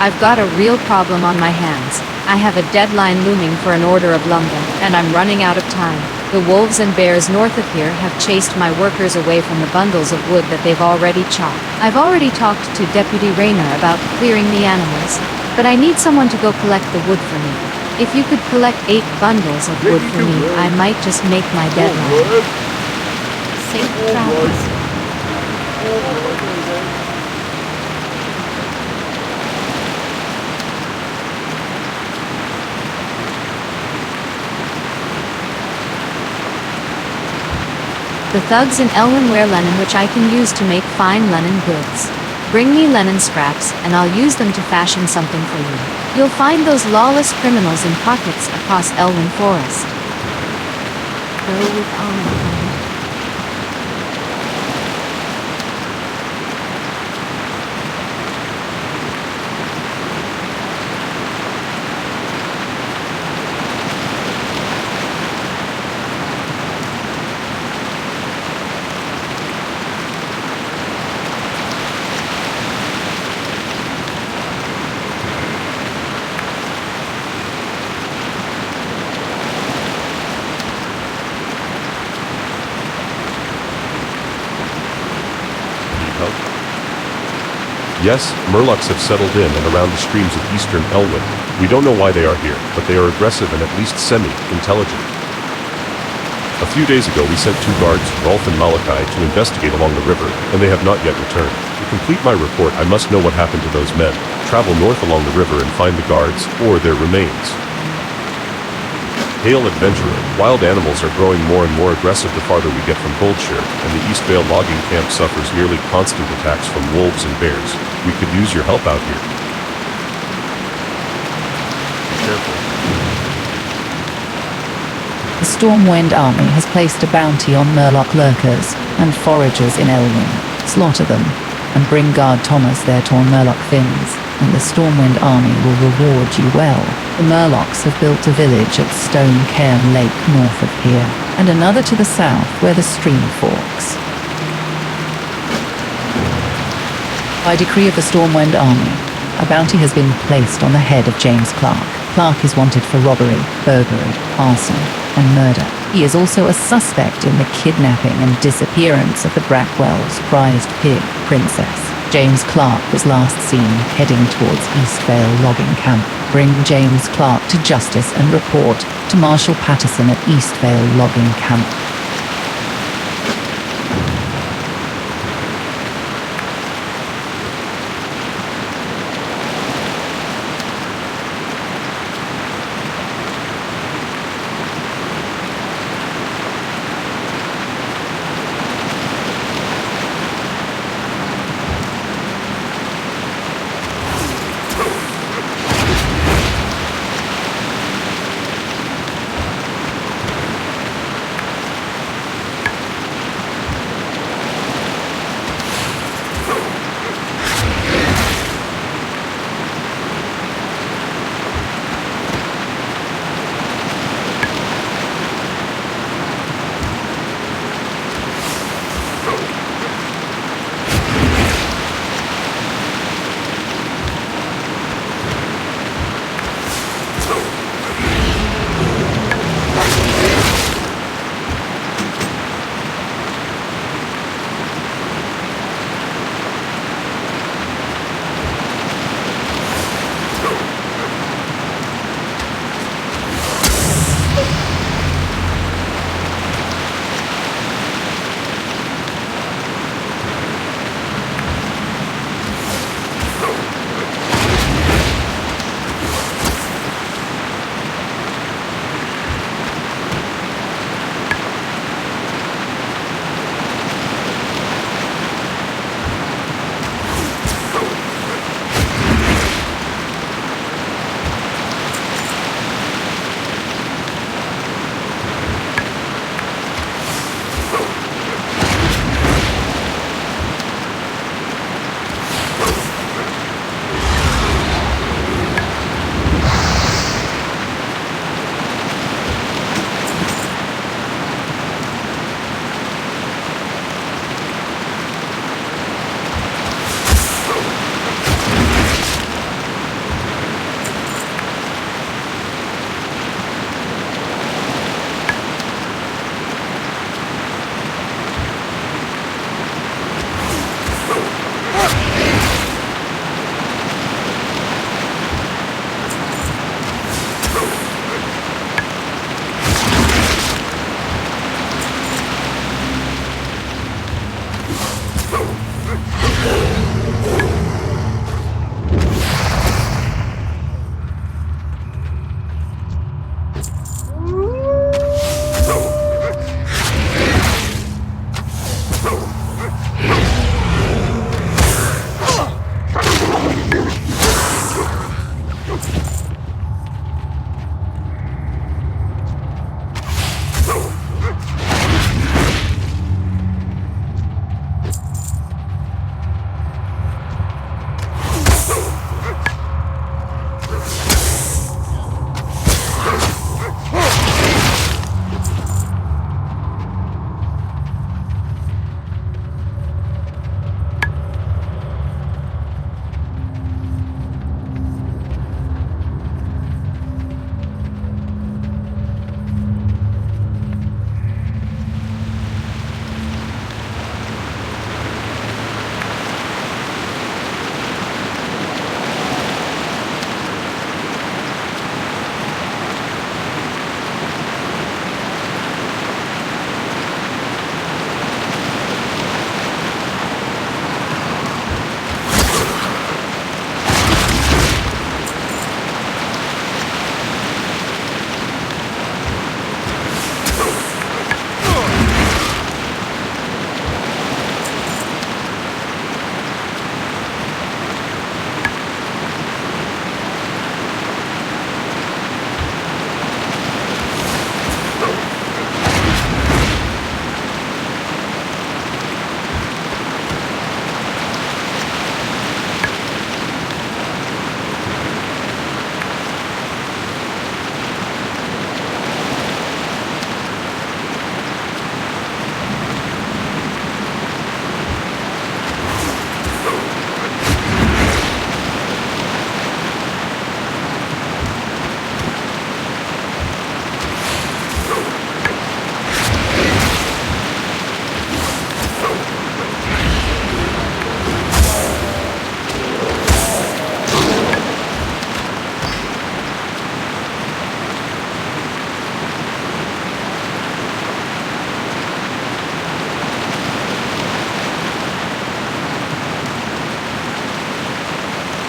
I've got a real problem on my hands. I have a deadline looming for an order of lumber, and I'm running out of time. The wolves and bears north of here have chased my workers away from the bundles of wood that they've already chopped. I've already talked to Deputy Rayner about clearing the animals, but I need someone to go collect the wood for me. If you could collect 8 bundles of wood for me, I might just make my deadline. Safe travels. The thugs in Elwynn wear linen which I can use to make fine linen goods. Bring me linen scraps, and I'll use them to fashion something for you. You'll find those lawless criminals in pockets across Elwynn Forest. Go with honor. Yes, Murlocs have settled in and around the streams of eastern Elwynn. We don't know why they are here, but they are aggressive and at least semi-intelligent. A few days ago we sent 2 guards, Rolf and Malachi, to investigate along the river, and they have not yet returned. To complete my report, I must know what happened to those men. Travel north along the river and find the guards, or their remains. Hail, adventurer. Wild animals are growing more and more aggressive the farther we get from Goldshire, and the East Vale logging camp suffers nearly constant attacks from wolves and bears. We could use your help out here. Be careful. The Stormwind Army has placed a bounty on Murloc lurkers and foragers in Elwynn. Slaughter them, and bring Guard Thomas their torn Murloc fins, and the Stormwind Army will reward you well. The Murlocs have built a village at Stone Cairn Lake north of here, and another to the south where the stream forks. By decree of the Stormwind Army, a bounty has been placed on the head of James Clark. Clark is wanted for robbery, burglary, arson, and murder. He is also a suspect in the kidnapping and disappearance of the Brackwell's prized pig, Princess. James Clark was last seen heading towards East Vale logging camp. Bring James Clark to justice and report to Marshal Patterson at East Vale logging camp.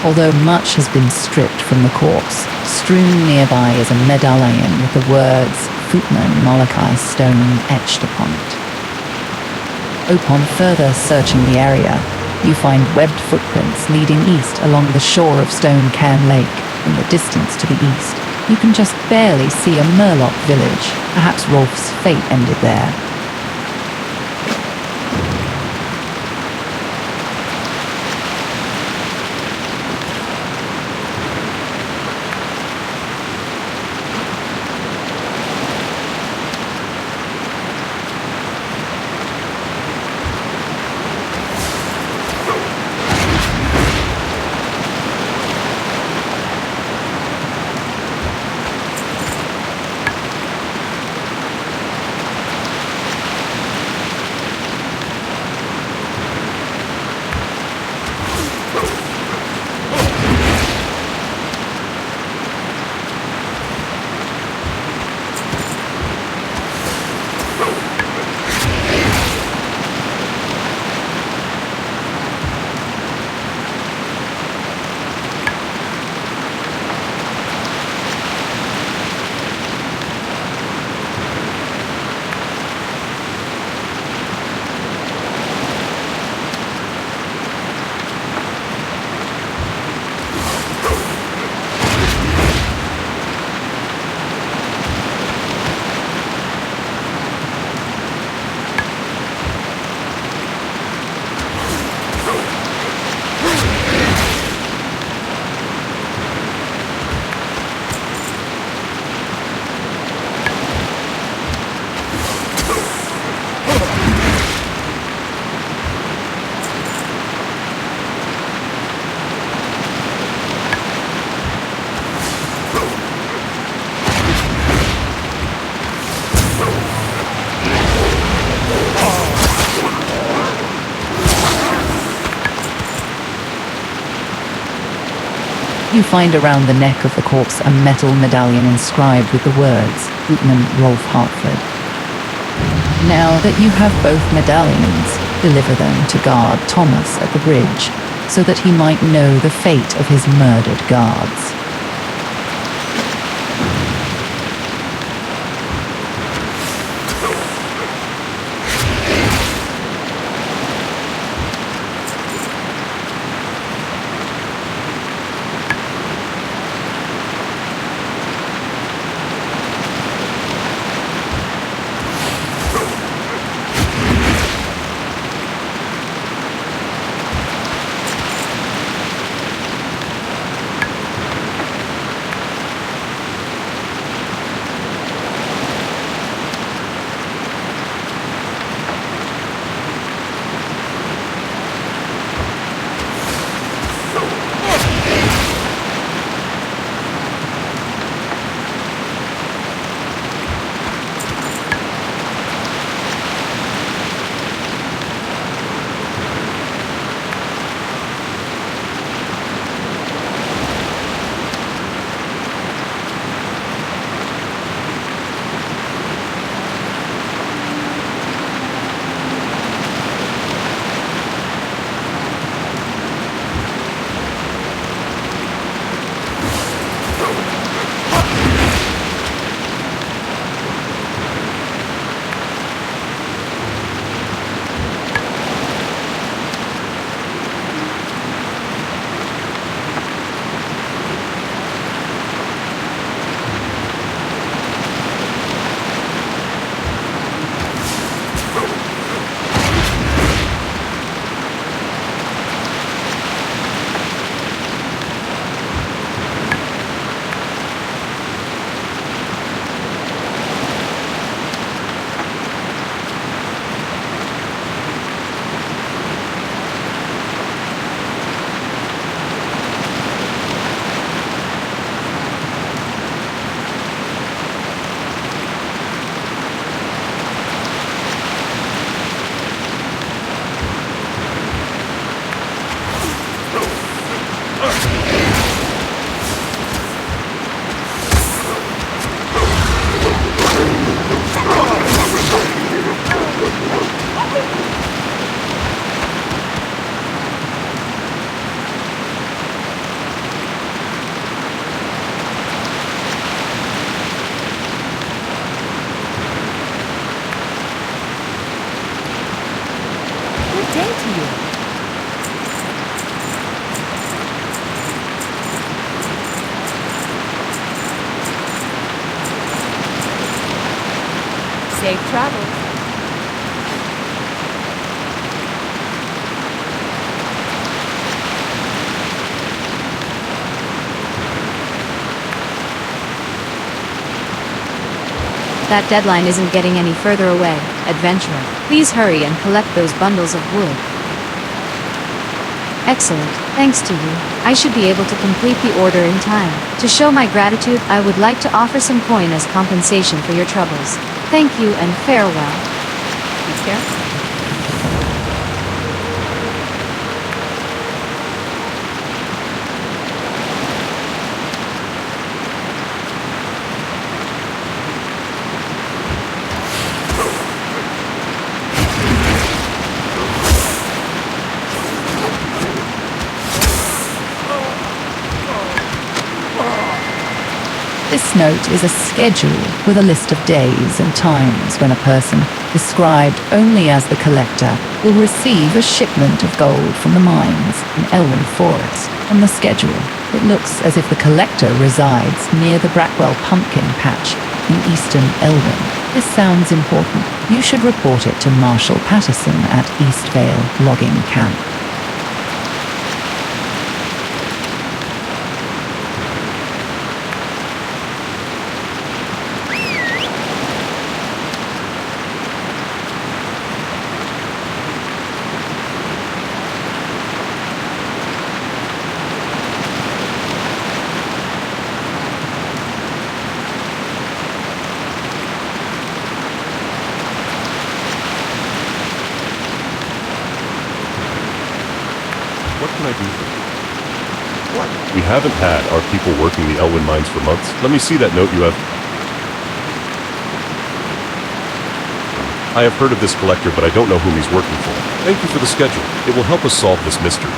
although much has been stripped from the corpse. Strewn nearby is a medallion with the words Footman Molokai stone etched upon it. Upon further searching the area, you find webbed footprints leading east along the shore of Stone Cairn Lake. In the distance to the east, you can just barely see a Murloc village. Perhaps Rolf's fate ended there. You find around the neck of the corpse a metal medallion inscribed with the words, Bootman Rolf Hartford. Now that you have both medallions, deliver them to guard Thomas at the bridge, so that he might know the fate of his murdered guards. Safe travels. That deadline isn't getting any further away, adventurer. Please hurry and collect those bundles of wood. Excellent, thanks to you. I should be able to complete the order in time. To show my gratitude, I would like to offer some coin as compensation for your troubles. Thank you and farewell. Be careful. This note is a schedule with a list of days and times when a person, described only as the collector, will receive a shipment of gold from the mines in Elwynn Forest. On the schedule, it looks as if the collector resides near the Brackwell pumpkin patch in eastern Elwynn. This sounds important. You should report it to Marshal Patterson at Eastvale Logging Camp. What can I do for you? What? We haven't had our people working the Elwynn mines for months. Let me see that note you have. I have heard of this collector, but I don't know whom he's working for. Thank you for the schedule. It will help us solve this mystery.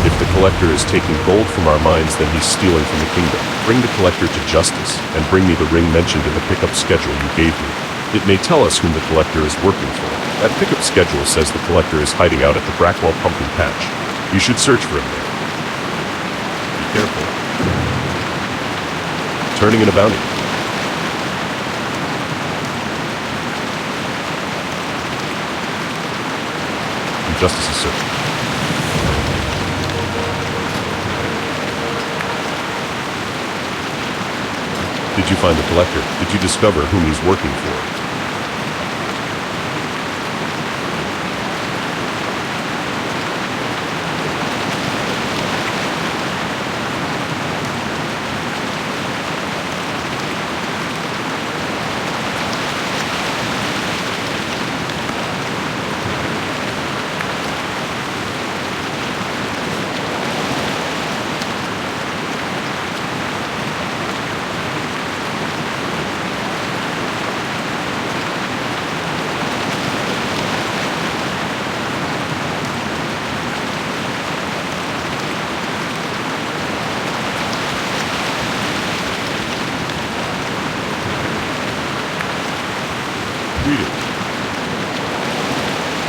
If the collector is taking gold from our mines, then he's stealing from the kingdom. Bring the collector to justice, and bring me the ring mentioned in the pickup schedule you gave me. It may tell us whom the collector is working for. That pickup schedule says the collector is hiding out at the Brackwell pumpkin patch. You should search for him there. Be careful. Turning in a bounty. Justice is certain. Did you find the collector? Did you discover whom he's working for?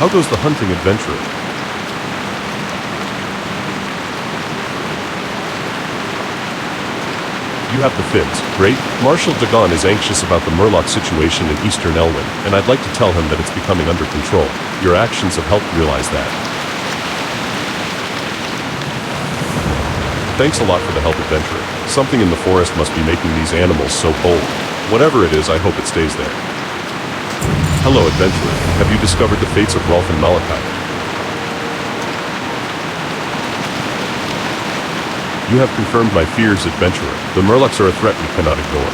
How goes the hunting adventurer? You have the fins. Great. Marshal Dagon is anxious about the Murloc situation in eastern Elwynn, and I'd like to tell him that it's becoming under control. Your actions have helped realize that. Thanks a lot for the help, adventurer. Something in the forest must be making these animals so bold. Whatever it is, I hope it stays there. Hello, adventurer. Have you discovered the fates of Rolf and Malachi? You have confirmed my fears, adventurer. The Murlocs are a threat we cannot ignore.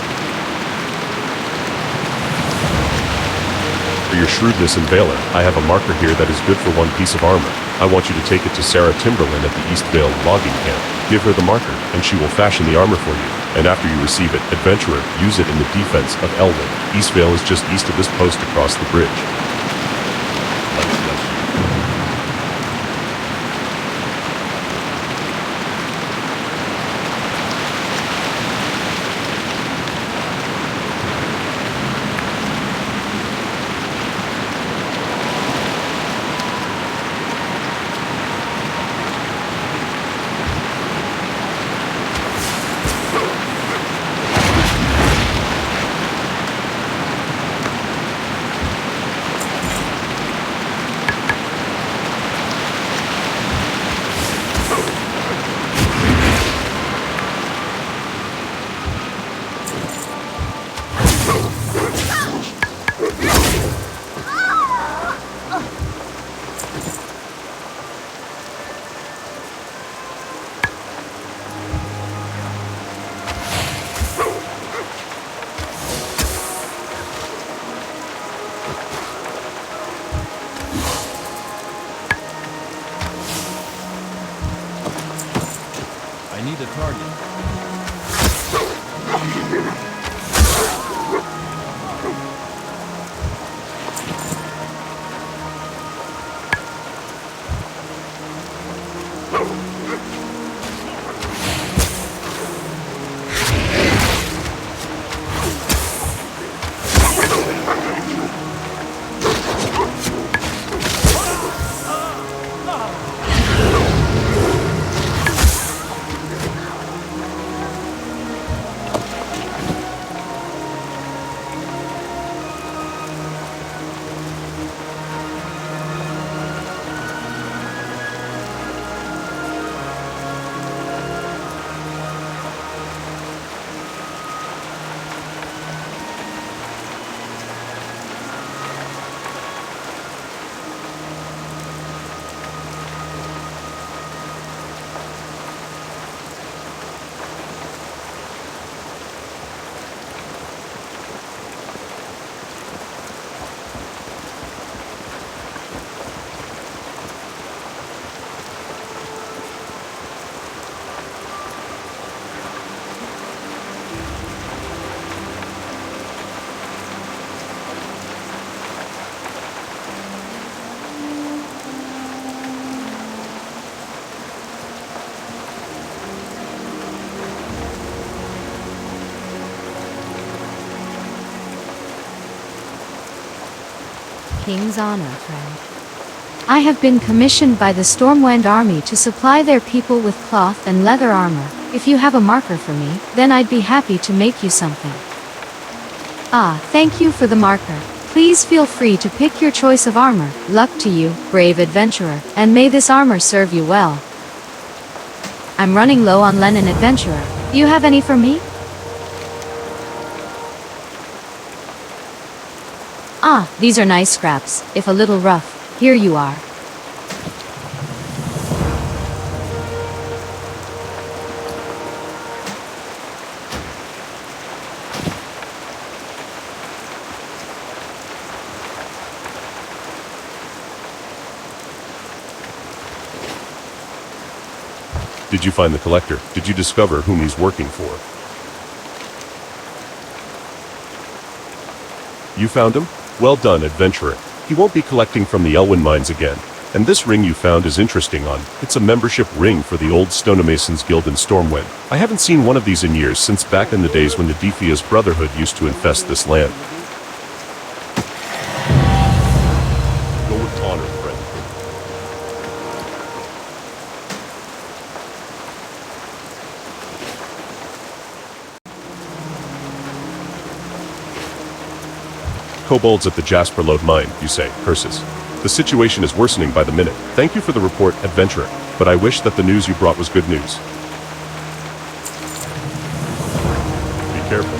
For your shrewdness and valor, I have a marker here that is good for one piece of armor. I want you to take it to Sarah Timberlin at the Eastvale Logging Camp. Give her the marker, and she will fashion the armor for you. And after you receive it, adventurer, use it in the defense of Elwynn. Eastvale is just east of this post across the bridge. target. King's honor, friend. I have been commissioned by the Stormwind Army to supply their people with cloth and leather armor. If you have a marker for me, then I'd be happy to make you something. Ah, thank you for the marker. Please feel free to pick your choice of armor. Luck to you, brave adventurer, and may this armor serve you well. I'm running low on Lennon Adventurer. Do you have any for me? Ah, these are nice scraps, if a little rough. Here you are. Did you find the collector? Did you discover whom he's working for? You found him? Well done, adventurer. He won't be collecting from the Elwynn mines again. And this ring you found is interesting it's a membership ring for the old Stonemasons Guild in Stormwind. I haven't seen one of these in years, since back in the days when the Defia's Brotherhood used to infest this land. Go with honor, friend. Kobolds at the Jasper Lode mine, you say, curses. The situation is worsening by the minute. Thank you for the report, adventurer, but I wish that the news you brought was good news. Be careful.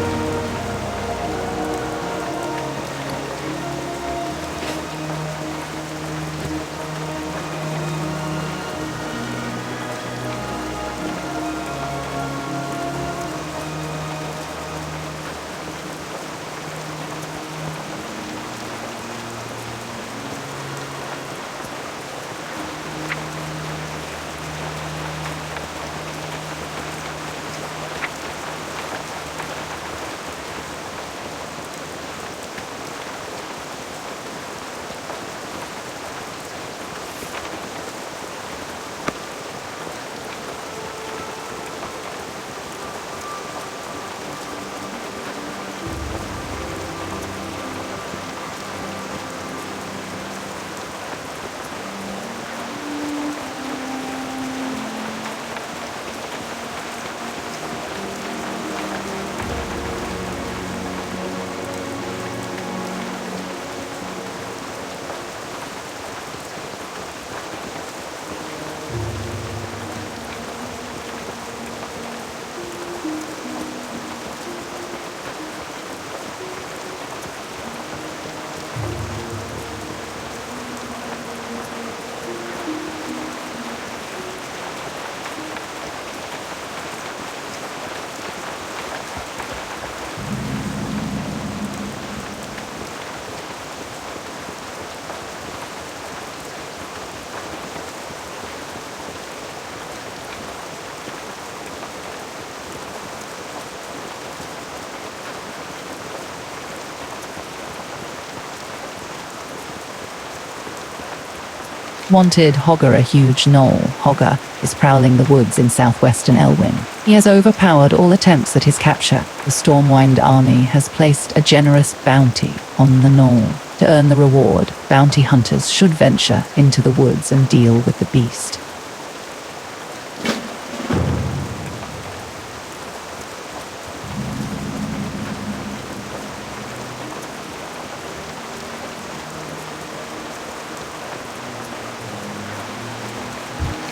Wanted Hogger, a huge gnoll. Hogger is prowling the woods in southwestern Elwynn. He has overpowered all attempts at his capture. The Stormwind army has placed a generous bounty on the gnoll. To earn the reward, bounty hunters should venture into the woods and deal with the beast.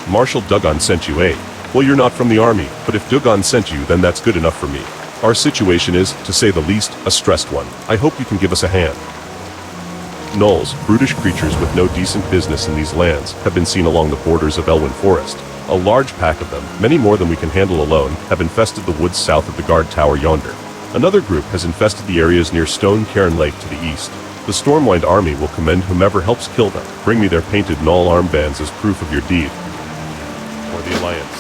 Marshal Dugan sent you, eh? Well, you're not from the army, but if Dugan sent you, then that's good enough for me. Our situation is, to say the least, a stressed one. I hope you can give us a hand. Gnolls, brutish creatures with no decent business in these lands, have been seen along the borders of Elwynn Forest. A large pack of them, many more than we can handle alone, have infested the woods south of the guard tower yonder. Another group has infested the areas near Stone Cairn Lake to the east. The Stormwind army will commend whomever helps kill them. Bring me their painted gnoll armbands as proof of your deed. For the Alliance.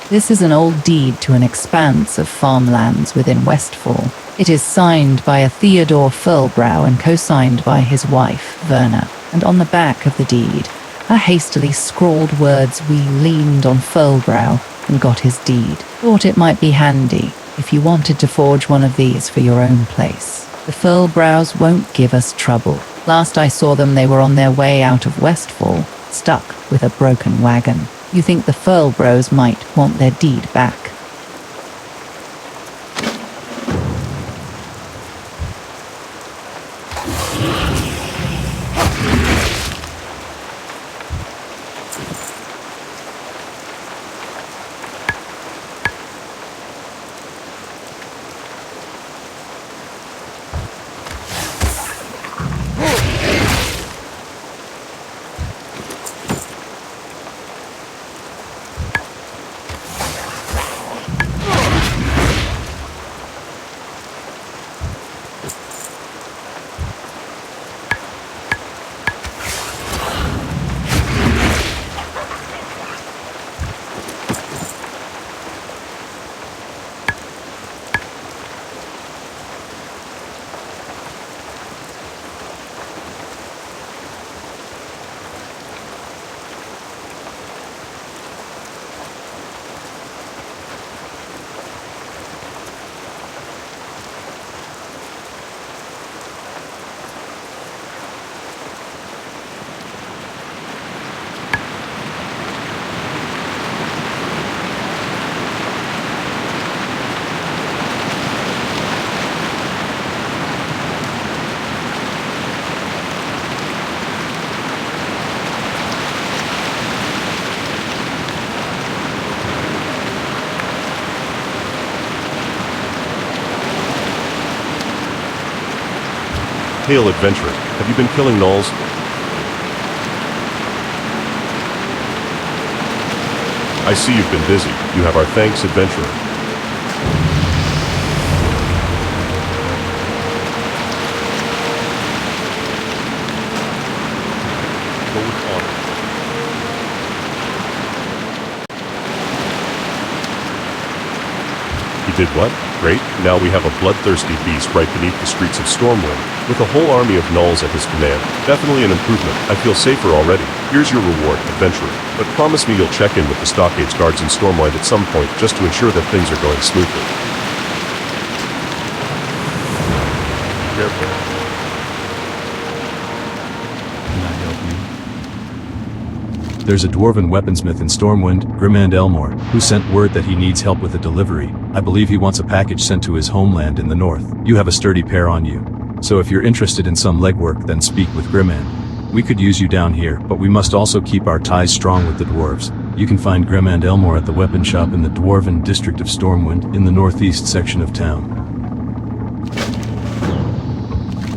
This is an old deed to an expanse of farmlands within Westfall. It is signed by a Theodore Furlbrow and co-signed by his wife, Verna. And on the back of the deed are hastily scrawled words: "We leaned on Furlbrow and got his deed. Thought it might be handy if you wanted to forge one of these for your own place. The Furlbrows won't give us trouble. Last I saw them, they were on their way out of Westfall, stuck with a broken wagon. You think the Furlbrows might want their deed back?" Hail, adventurer. Have you been killing gnolls? I see you've been busy. You have our thanks, adventurer. Go with honor. He did what? Great. Now we have a bloodthirsty beast right beneath the streets of Stormwind, with a whole army of gnolls at his command. Definitely an improvement. I feel safer already. Here's your reward, adventurer. But promise me you'll check in with the stockades guards in Stormwind at some point, just to ensure that things are going smoothly. Careful. Can I help you? There's a dwarven weaponsmith in Stormwind, Grimand Elmore, who sent word that he needs help with a delivery. I believe he wants a package sent to his homeland in the north. You have a sturdy pair on you. So if you're interested in some legwork, then speak with Grimand. We could use you down here, but we must also keep our ties strong with the dwarves. You can find Grimand Elmore at the weapon shop in the dwarven district of Stormwind, in the northeast section of town.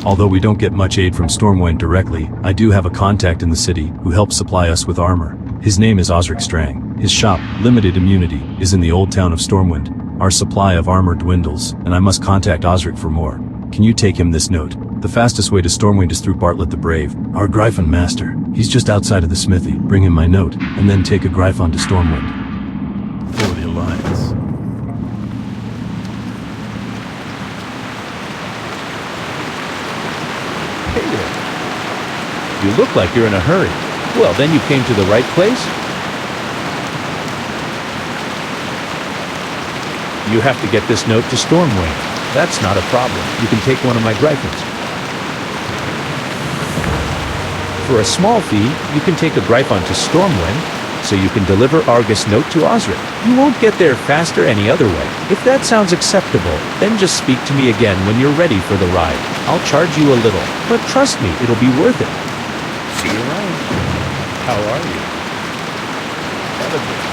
Although we don't get much aid from Stormwind directly, I do have a contact in the city who helps supply us with armor. His name is Osric Strang. His shop, Limited Immunity, is in the old town of Stormwind. Our supply of armor dwindles, and I must contact Osric for more. Can you take him this note? The fastest way to Stormwind is through Bartlett the Brave, our Gryphon master. He's just outside of the smithy. Bring him my note, and then take a Gryphon to Stormwind. For the Alliance. Hey there. You look like you're in a hurry. Well, then you came to the right place. You have to get this note to Stormwind. That's not a problem. You can take one of my Gryphons. For a small fee, you can take a Gryphon to Stormwind, so you can deliver Argus' note to Osric. You won't get there faster any other way. If that sounds acceptable, then just speak to me again when you're ready for the ride. I'll charge you a little, but trust me, it'll be worth it. See you around. How are you? Have a good one.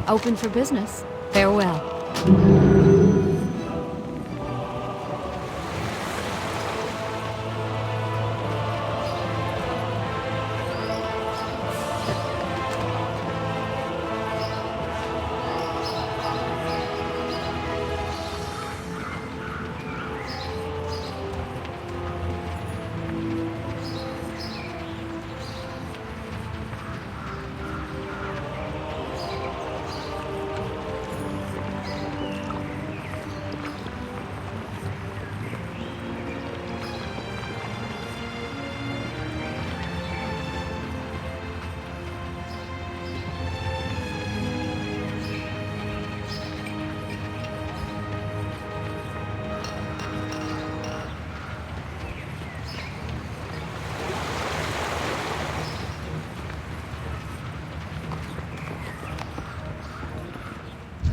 Open for business. Farewell.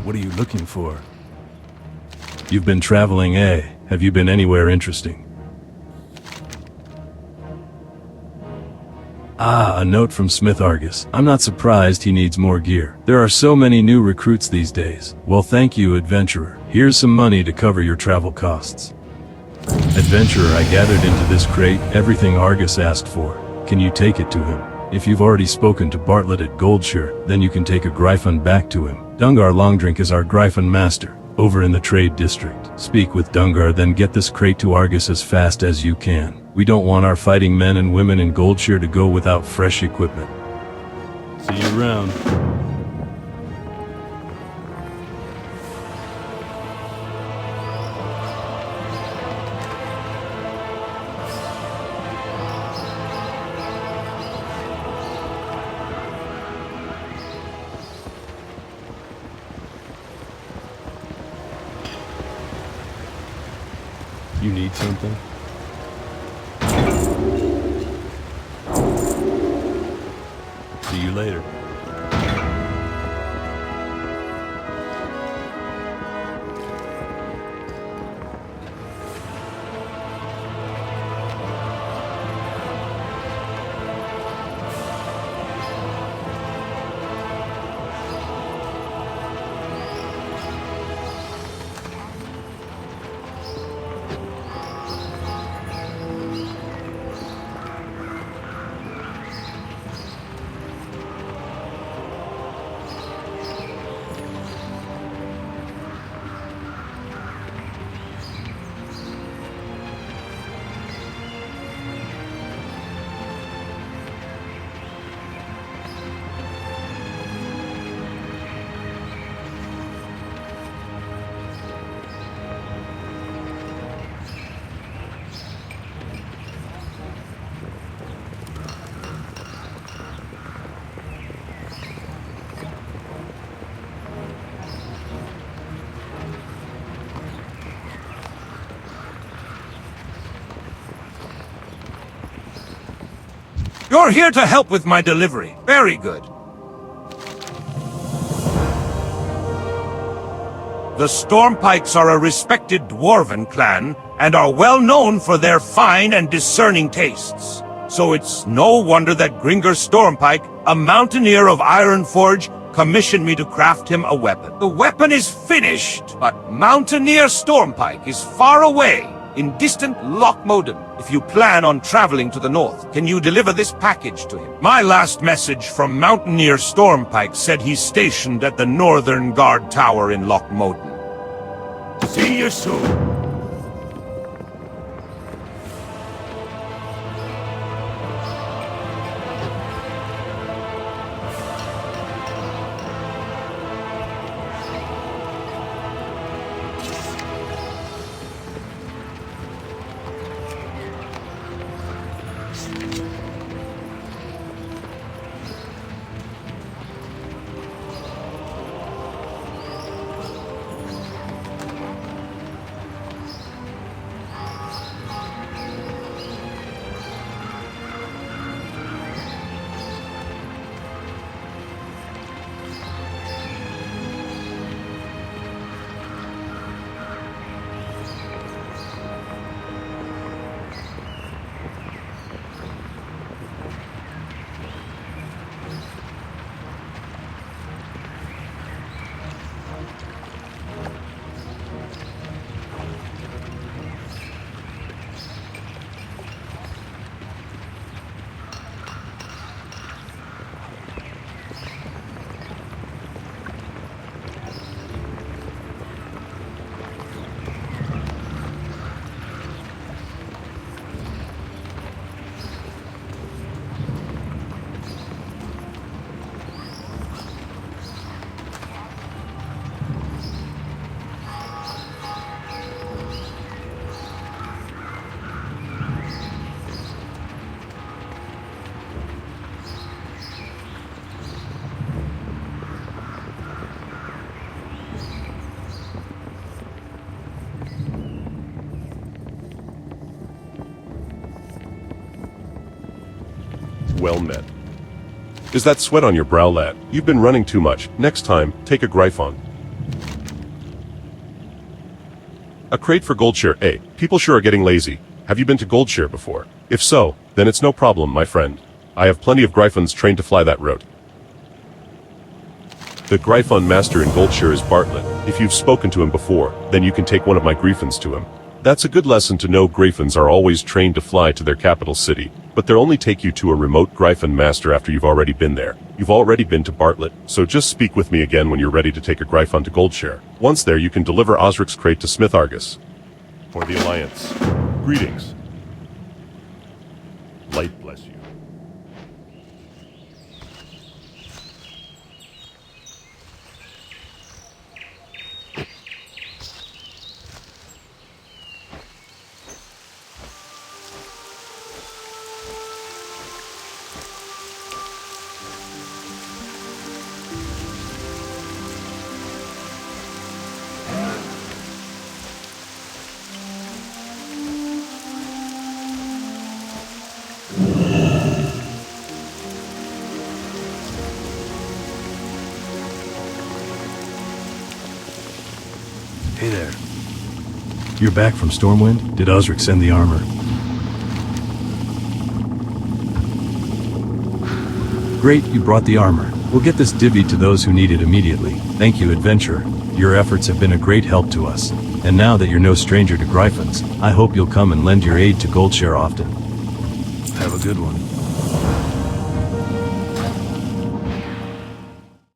What are you looking for? You've been traveling, eh? Have you been anywhere interesting? Ah, a note from Smith Argus. I'm not surprised he needs more gear. There are so many new recruits these days. Well, thank you, adventurer. Here's some money to cover your travel costs. Adventurer, I gathered into this crate everything Argus asked for. Can you take it to him? If you've already spoken to Bartlett at Goldshire, then you can take a Gryphon back to him. Dungar Longdrink is our Gryphon master. over in the trade district. Speak with Dungar, then get this crate to Argus as fast as you can. We don't want our fighting men and women in Goldshire to go without fresh equipment. See you around. You need something? See you later. You're here to help with my delivery. Very good. The Stormpikes are a respected dwarven clan, and are well known for their fine and discerning tastes. So it's no wonder that Gringur Stormpike, a mountaineer of Iron Forge, commissioned me to craft him a weapon. The weapon is finished, but Mountaineer Stormpike is far away, in distant Lochmoden. If you plan on traveling to the north, can you deliver this package to him? My last message from Mountaineer Stormpike said he's stationed at the Northern Guard Tower in Lochmoden. See you soon. Well met. Is that sweat on your brow, lad? You've been running too much. Next time, take a Gryphon. A crate for Goldshire, eh? People sure are getting lazy. Have you been to Goldshire before? If so, then it's no problem, my friend. I have plenty of Gryphons trained to fly that route. The Gryphon master in Goldshire is Bartlett. If you've spoken to him before, then you can take one of my Gryphons to him. That's a good lesson to know. Gryphons are always trained to fly to their capital city. But they'll only take you to a remote Gryphon master after you've already been there. You've already been to Bartlett, so just speak with me again when you're ready to take a Gryphon to Goldshare. Once there, you can deliver Osric's crate to Smith Argus. For the Alliance. Greetings. Light bless you. Hey there. You're back from Stormwind? Did Osric send the armor? Great, you brought the armor. We'll get this divvied to those who need it immediately. Thank you, Adventurer. Your efforts have been a great help to us. And now that you're no stranger to Gryphons, I hope you'll come and lend your aid to Goldshare often. Have a good one.